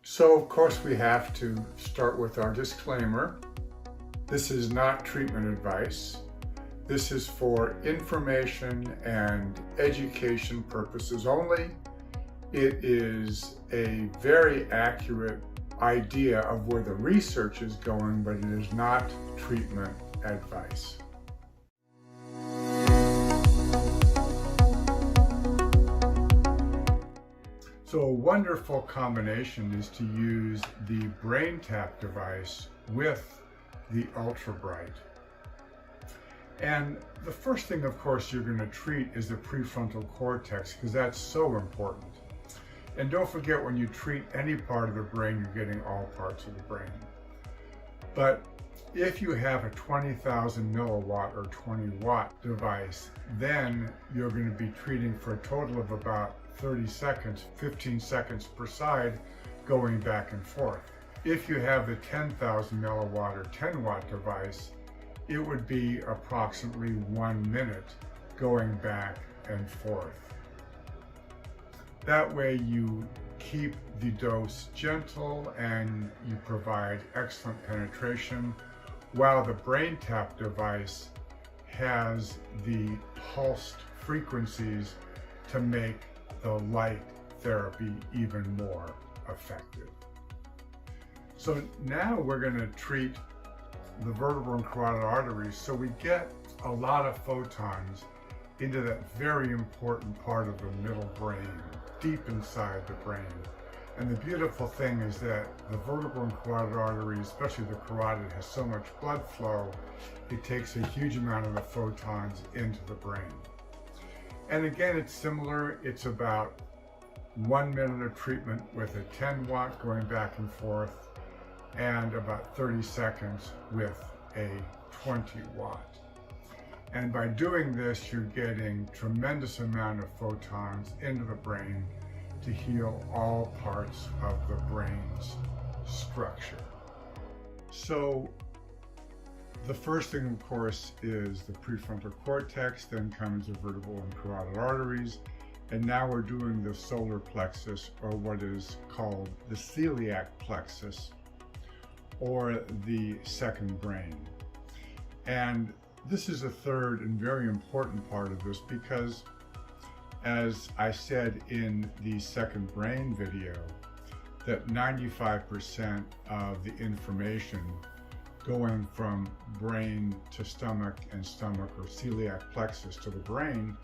So of course we have to start with our disclaimer. This is not treatment advice. This is for information and education purposes only. It is a very accurate idea of where the research is going, but it is not treatment advice. So a wonderful combination is to use the BrainTap device with the ultra bright. And the first thing, of course, you're going to treat is the prefrontal cortex, because that's so important. And don't forget, when you treat any part of the brain, you're getting all parts of the brain. But if you have a 20,000 milliwatt or 20 watt device, then you're going to be treating for a total of about 30 seconds, 15 seconds per side, going back and forth. If you have the 10,000 milliwatt or 10 watt device, it would be approximately 1 minute going back and forth. That way you keep the dose gentle and you provide excellent penetration, while the BrainTap device has the pulsed frequencies to make the light therapy even more effective. So now we're going to treat the vertebral and carotid arteries, so we get a lot of photons into that very important part of the middle brain, deep inside the brain. And the beautiful thing is that the vertebral and carotid arteries, especially the carotid, has so much blood flow, it takes a huge amount of the photons into the brain. And again, it's similar. It's about 1 minute of treatment with a 10 watt going back and forth, and about 30 seconds with a 20 watt. And by doing this, you're getting tremendous amount of photons into the brain to heal all parts of the brain's structure. So the first thing, of course, is the prefrontal cortex, then comes the vertebral and carotid arteries, and now we're doing the solar plexus, or what is called the celiac plexus, or the second brain. And this is a third and very important part of this, because as I said in the second brain video, that 95% of the information going from brain to stomach and stomach, or celiac plexus to the brain,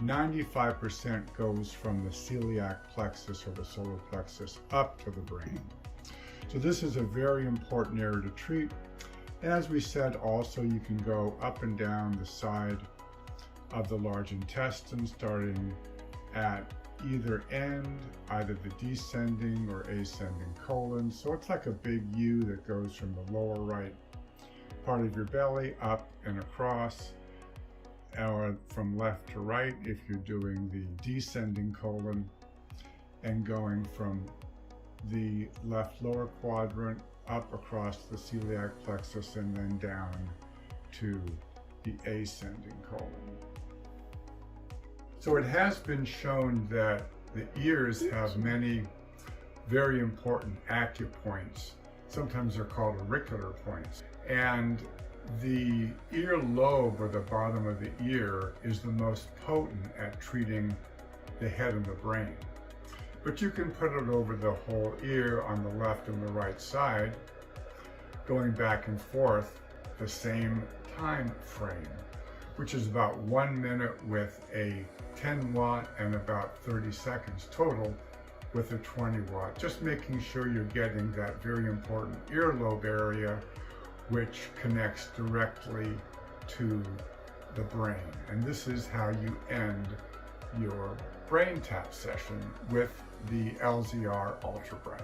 95% goes from the celiac plexus or the solar plexus up to the brain. So this is a very important area to treat. As we said, also you can go up and down the side of the large intestine, starting at either end, either the descending or ascending colon. So it's like a big U that goes from the lower right part of your belly up and across, or from left to right if you're doing the descending colon, and going from the left lower quadrant up across the celiac plexus and then down to the ascending colon. So it has been shown that the ears have many very important acupoints. Sometimes they're called auricular points. And the ear lobe, or the bottom of the ear, is the most potent at treating the head and the brain. But you can put it over the whole ear on the left and the right side, going back and forth the same time frame, which is about 1 minute with a 10 watt and about 30 seconds total with a 20 watt, just making sure you're getting that very important earlobe area, which connects directly to the brain. And this is how you end your BrainTap session with the LZR Ultra Bright.